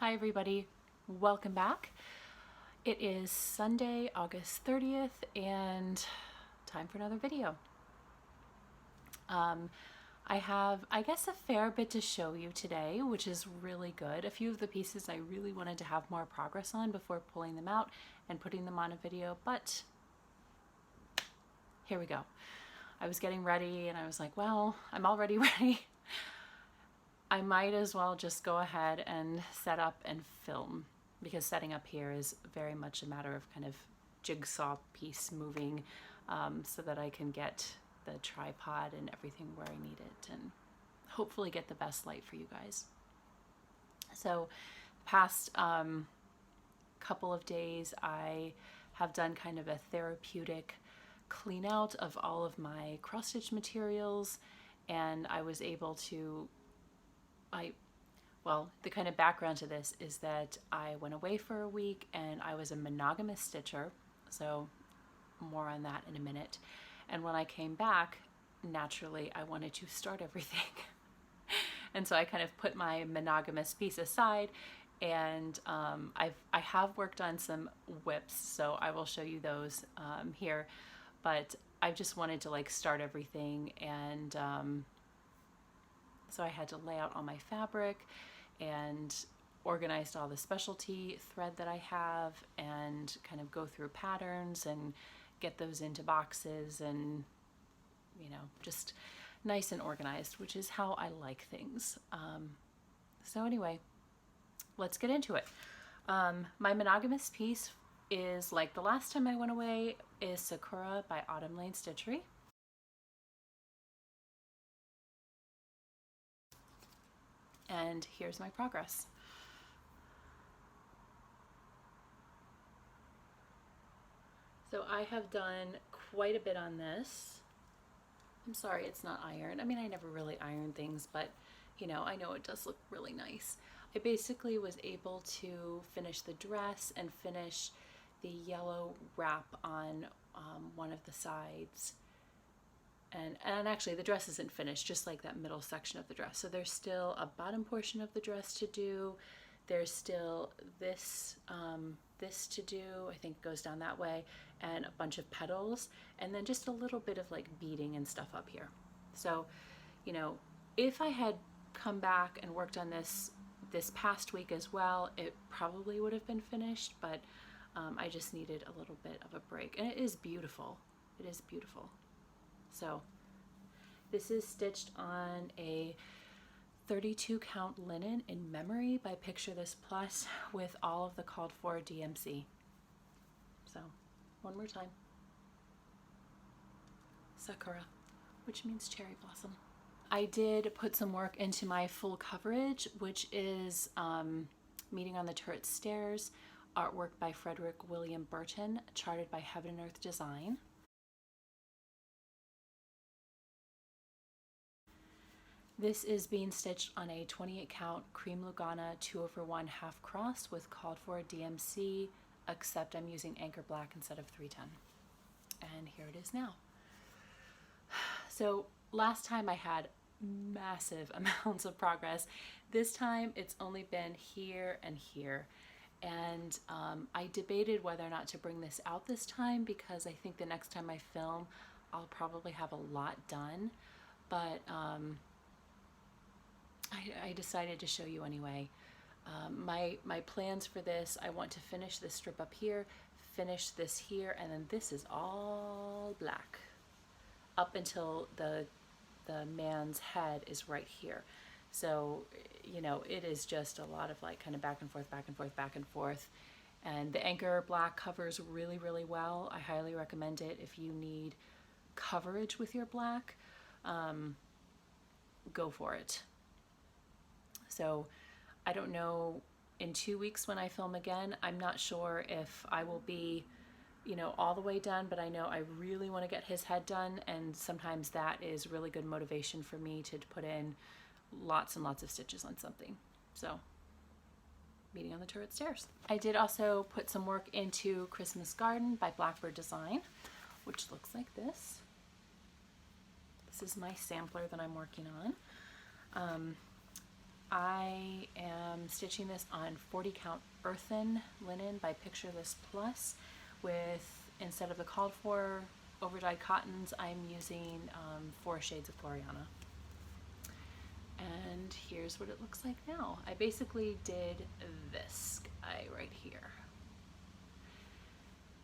Hi everybody, welcome back. It is Sunday, August 30th, and time for another video. I have, I guess, a fair bit to show you today, which is really good. A few of the pieces I really wanted to have more progress on before pulling them out and putting them on a video, but here we go. I was getting ready and I was like, well, I'm already ready. I might as well just go ahead and set up and film, because setting up here is very much a matter of kind of jigsaw piece moving, so that I can get the tripod and everything where I need it and hopefully get the best light for you guys. So the past couple of days I have done kind of a therapeutic clean out of all of my cross stitch materials, and I was able to well, the kind of background to this is that I went away for a week and I was a monogamous stitcher, so more on that in a minute. And when I came back, naturally I wanted to start everything. And so I kind of put my monogamous piece aside, and I have worked on some whips, so I will show you those here, but I just wanted to like start everything, and so I had to lay out all my fabric and organized all the specialty thread that I have and kind of go through patterns and get those into boxes and, you know, just nice and organized, which is how I like things. So anyway, let's get into it. My monogamous piece is, like the last time I went away, is Sakura by Autumn Lane Stitchery. And here's my progress. So I have done quite a bit on this. I'm sorry it's not ironed. I mean, I never really iron things, but you know, I know it does look really nice. I basically was able to finish the dress and finish the yellow wrap on one of the sides. And actually the dress isn't finished, just like that middle section of the dress. So there's still a bottom portion of the dress to do. There's still this this to do, I think it goes down that way, and a bunch of petals, and then just a little bit of like beading and stuff up here. So, you know, if I had come back and worked on this past week as well, it probably would have been finished, but I just needed a little bit of a break. And it is beautiful. It is beautiful. So this is stitched on a 32 count linen in memory by Picture This Plus with all of the called for DMC. So one more time. Sakura, which means cherry blossom. I did put some work into my full coverage, which is Meeting on the Turret Stairs, artwork by Frederick William Burton, charted by Heaven and Earth Design. This is being stitched on a 28 count cream Lugana 2/1 half cross with called for DMC, except I'm using anchor black instead of 310. And here it is now. So last time I had massive amounts of progress. This time it's only been here and here. And I debated whether or not to bring this out this time, because I think the next time I film I'll probably have a lot done. But I decided to show you anyway. My plans for this, I want to finish this strip up here, finish this here, and then this is all black up until the man's head is right here. So, you know, it is just a lot of like kind of back and forth, back and forth, back and forth. And the anchor black covers really, really well. I highly recommend it if you need coverage with your black. Go for it. So I don't know, in 2 weeks when I film again, I'm not sure if I will be, you know, all the way done, but I know I really want to get his head done, and sometimes that is really good motivation for me to put in lots and lots of stitches on something. So, Meeting on the Turret Stairs. I did also put some work into Christmas Garden by Blackbird Design, which looks like this. This is my sampler that I'm working on. I am stitching this on 40 count earthen linen by Picture This Plus with, instead of the called for overdyed cottons, I'm using 4 shades of Gloriana. And here's what it looks like now. I basically did this guy right here.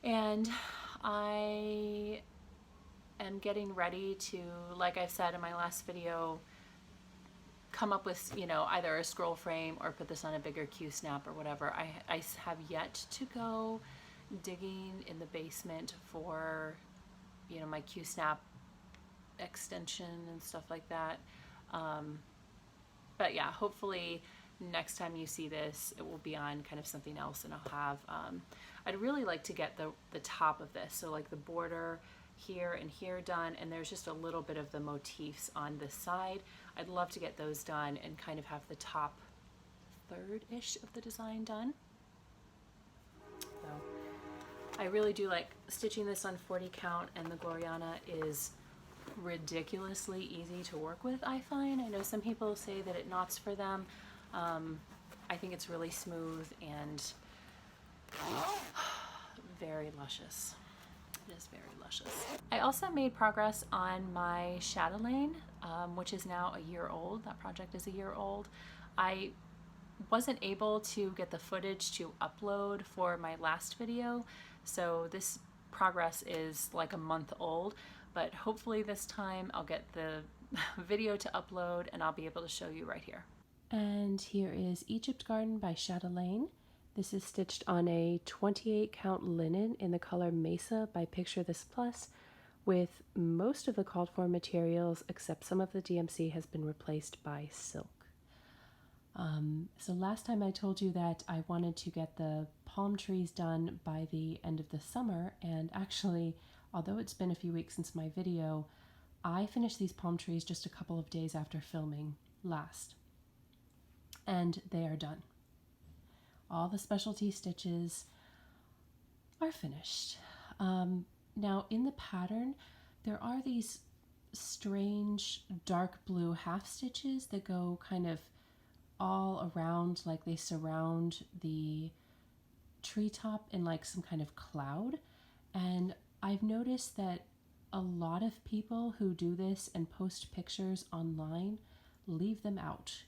And I am getting ready to, like I've said in my last video, come up with, you know, either a scroll frame or put this on a bigger Q-snap or whatever. I have yet to go digging in the basement for, you know, my Q-snap extension and stuff like that. But yeah, hopefully next time you see this, it will be on kind of something else, and I'll have, I'd really like to get the top of this, so like the border here and here done, and there's just a little bit of the motifs on this side. I'd love to get those done and kind of have the top third-ish of the design done. So I really do like stitching this on 40 count, and the Gloriana is ridiculously easy to work with, I find. I know some people say that it knots for them. I think it's really smooth and very luscious. It is very luscious. I also made progress on my Chatelaine, which is now a year old. That project is a year old. I wasn't able to get the footage to upload for my last video, so this progress is like a month old, but hopefully this time I'll get the video to upload and I'll be able to show you right here. And here is Egypt Garden by Chatelaine. This is stitched on a 28 count linen in the color Mesa by Picture This Plus, with most of the called for materials except some of the DMC has been replaced by silk. So last time I told you that I wanted to get the palm trees done by the end of the summer, and actually, although it's been a few weeks since my video, I finished these palm trees just a couple of days after filming last. And they are done. All the specialty stitches are finished. Now in the pattern, there are these strange dark blue half stitches that go kind of all around, like they surround the treetop in like some kind of cloud. And I've noticed that a lot of people who do this and post pictures online leave them out.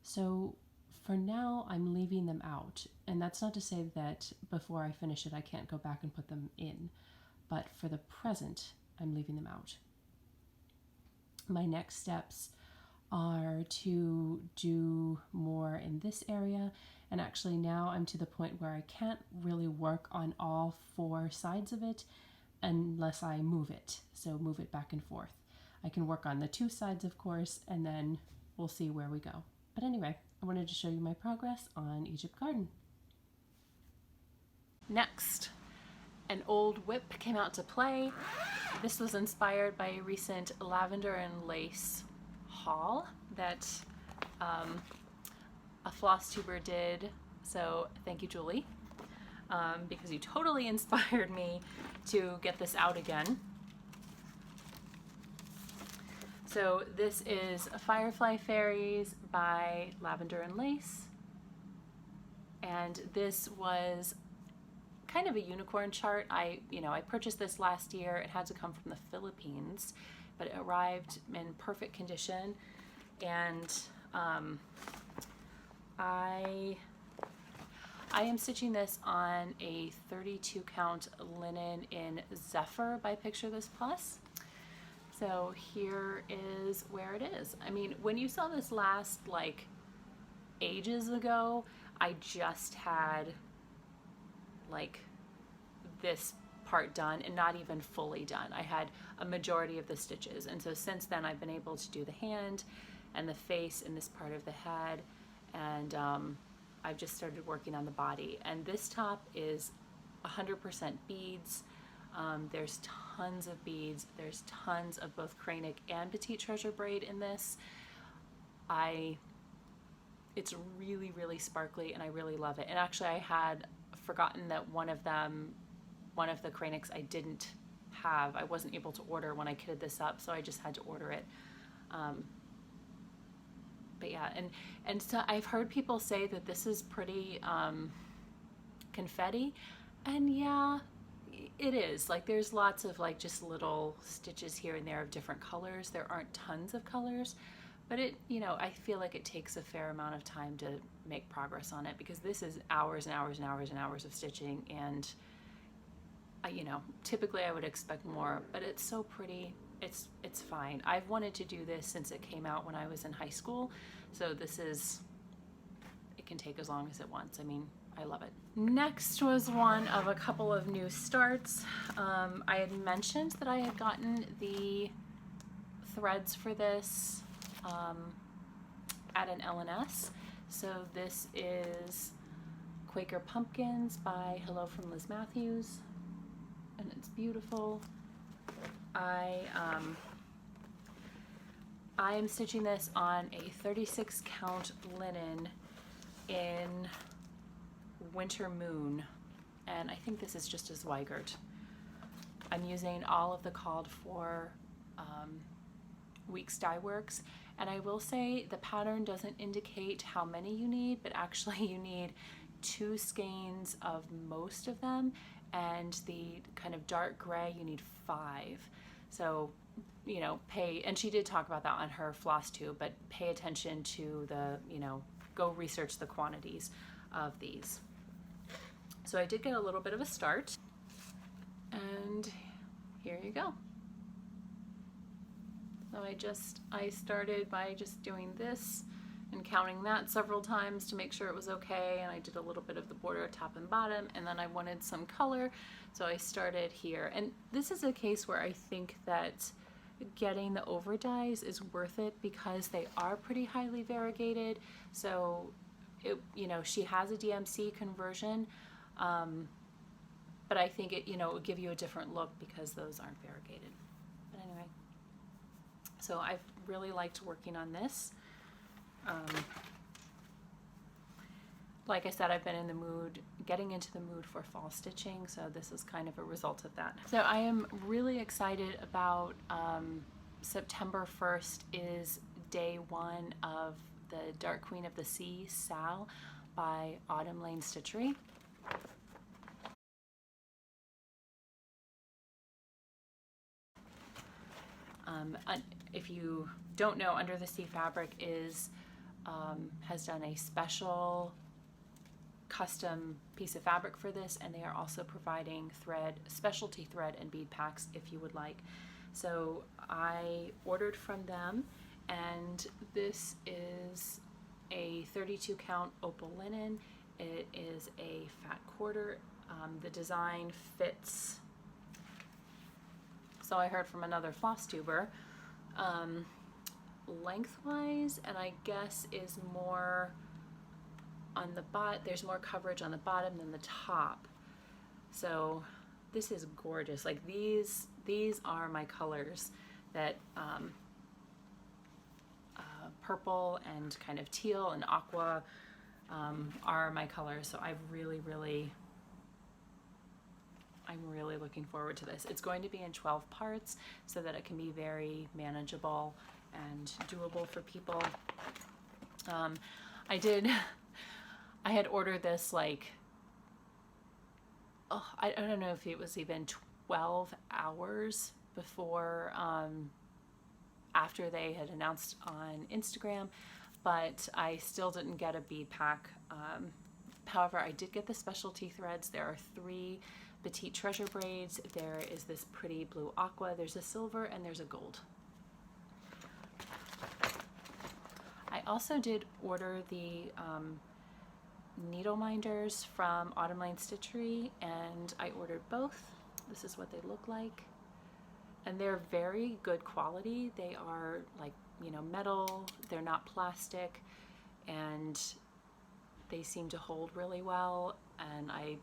So for now, I'm leaving them out. And that's not to say that before I finish it, I can't go back and put them in. But for the present, I'm leaving them out. My next steps are to do more in this area. And actually now I'm to the point where I can't really work on all 4 sides of it unless I move it. So move it back and forth. I can work on the 2 sides, of course, and then we'll see where we go. But anyway, I wanted to show you my progress on Egypt Garden. Next, an old whip came out to play. This was inspired by a recent lavender and lace haul that a floss tuber did. So thank you, Julie, because you totally inspired me to get this out again. So this is Firefly Fairies by Lavender and Lace. And this was kind of a unicorn chart. I purchased this last year. It had to come from the Philippines, but it arrived in perfect condition. And I am stitching this on a 32 count linen in Zephyr by Picture This Plus. So here is where it is. I mean, when you saw this last, like, ages ago, I just had, like, this part done and not even fully done. I had a majority of the stitches. And so since then, I've been able to do the hand and the face and this part of the head. And I've just started working on the body. And this top is 100% beads. There's tons of beads. There's tons of both cranic and petite treasure braid in this. It's really, really sparkly and I really love it. And actually I had forgotten that one of the cranics I didn't have. I wasn't able to order when I kitted this up, so I just had to order it. But yeah, and so I've heard people say that this is pretty confetti, and yeah, it is. Like there's lots of like just little stitches here and there of different colors. There aren't tons of colors, but it, you know, I feel like it takes a fair amount of time to make progress on it, because this is hours and hours and hours and hours of stitching, and you know, typically I would expect more, but it's so pretty. It's fine. I've wanted to do this since it came out when I was in high school, so this is, it can take as long as it wants. I mean, I love it. Next was one of a couple of new starts. I had mentioned that I had gotten the threads for this at an LNS. So this is Quaker Pumpkins by Hello from Liz Matthews, and it's beautiful. I am stitching this on a 36 count linen in Winter Moon, and I think this is just a Zweigert. I'm using all of the called for Weeks Dye Works, and I will say the pattern doesn't indicate how many you need, but actually you need 2 skeins of most of them, and the kind of dark gray you need 5. So, you know, and she did talk about that on her floss too, but pay attention to the, you know, go research the quantities of these. So I did get a little bit of a start, and here you go. So I started by just doing this and counting that several times to make sure it was okay, and I did a little bit of the border top and bottom, and then I wanted some color, so I started here. And this is a case where I think that getting the over dyes is worth it, because they are pretty highly variegated. So it, you know, she has a DMC conversion, but I think it, you know, it would give you a different look because those aren't variegated. But anyway, so I've really liked working on this. Like I said, I've been in the mood, getting into the mood for fall stitching, so this is kind of a result of that. So I am really excited about September 1st is day 1 of the Dark Queen of the Sea, Sal, by Autumn Lane Stitchery. If you don't know, Under the Sea Fabric has done a special custom piece of fabric for this, and they are also providing thread, specialty thread and bead packs if you would like. So I ordered from them, and this is a 32 count opal linen. It is a fat quarter. The design fits, so I heard from another floss tuber, lengthwise, and I guess is more on the bottom. There's more coverage on the bottom than the top. So this is gorgeous. Like these are my colors. That purple and kind of teal and aqua are my colors. So I'm really looking forward to this. It's going to be in 12 parts so that it can be very manageable and doable for people. I had ordered this like, I don't know if it was even 12 hours before, after they had announced on Instagram, but I still didn't get a bead pack. However, I did get the specialty threads. There are 3 petite treasure braids. There is this pretty blue aqua, there's a silver, and there's a gold. I also did order the needle minders from Autumn Lane Stitchery, and I ordered both. This is what they look like, and they're very good quality. They are like, you know, metal, they're not plastic, and they seem to hold really well, and I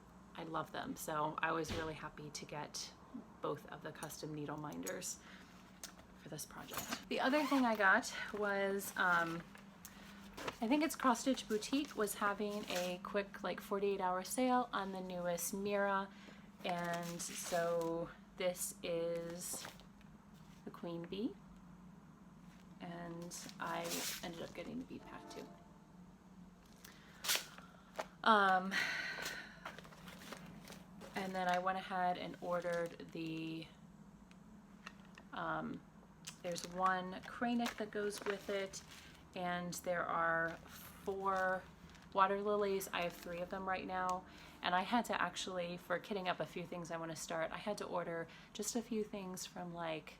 love them. So I was really happy to get both of the custom needle minders for this project. The other thing I got was, I think it's Cross Stitch Boutique was having a quick like 48-hour sale on the newest Mira, and so this is the Queen Bee, and I ended up getting the bead pack too. And then I went ahead and ordered the, there's one cranic that goes with it, and there are 4 water lilies. I have 3 of them right now, and I had to actually, for kitting up a few things I want to start, I had to order just a few things from like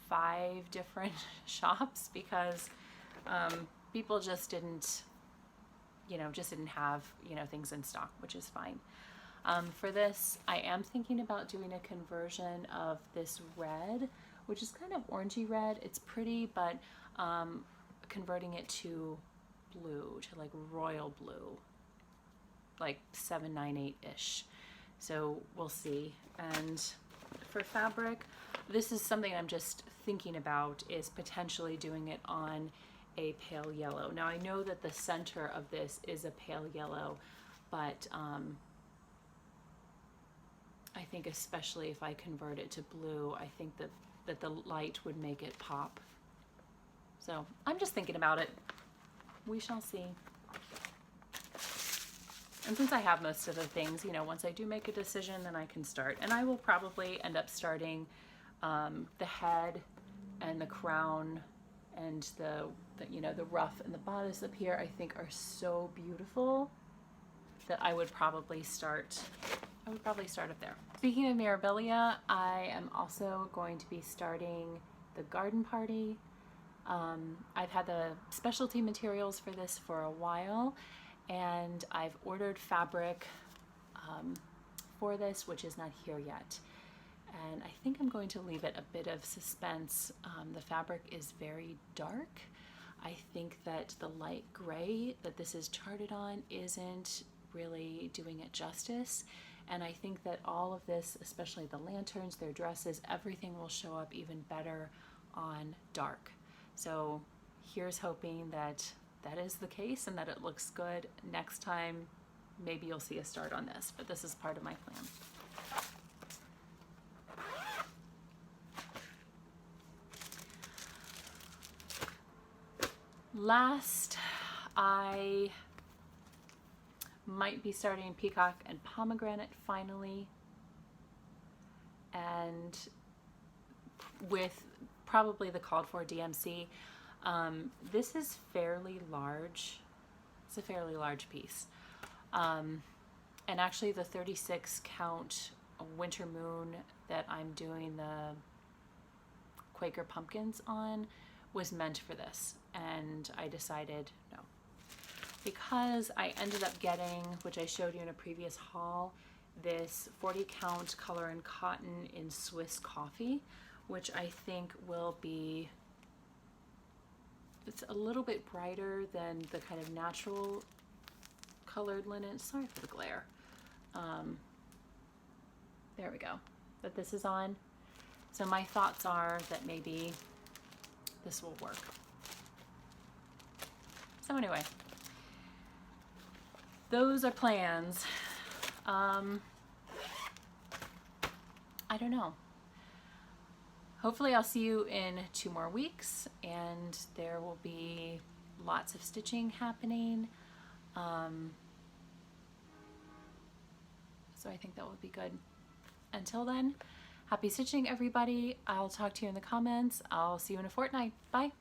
5 different shops because people just didn't, just didn't have, things in stock, which is fine. For this, I am thinking about doing a conversion of this red, which is kind of orangey red. It's pretty, but converting it to blue, to like royal blue, like 798-ish. So we'll see. And for fabric, this is something I'm just thinking about, is potentially doing it on a pale yellow. Now I know that the center of this is a pale yellow, but I think especially if I convert it to blue, I think that the light would make it pop. So I'm just thinking about it. We shall see. And since I have most of the things, once I do make a decision, then I can start. And I will probably end up starting the head and the crown and the ruff and the bodice up here, I think are so beautiful that I would probably start up there. Speaking of Mirabilia, I am also going to be starting the garden party. I've had the specialty materials for this for a while, and I've ordered fabric for this, which is not here yet. And I think I'm going to leave it a bit of suspense. The fabric is very dark. I think that the light gray that this is charted on isn't really doing it justice. And I think that all of this, especially the lanterns, their dresses, everything will show up even better on dark. So here's hoping that that is the case and that it looks good. Next time, maybe you'll see a start on this, but this is part of my plan. Last, I might be starting peacock and pomegranate finally, and with probably the called for DMC. This is fairly large. It's a fairly large piece. And actually the 36 count winter moon that I'm doing the Quaker pumpkins on was meant for this, and I decided no. Because I ended up getting, which I showed you in a previous haul, this 40 count color and cotton in Swiss coffee, which I think will be, it's a little bit brighter than the kind of natural colored linen. Sorry for the glare. There we go. That this is on. So my thoughts are that maybe this will work. So anyway, those are plans. I don't know. Hopefully I'll see you in 2 more weeks, and there will be lots of stitching happening. So I think that would be good. Until then, happy stitching, everybody. I'll talk to you in the comments. I'll see you in a fortnight. Bye.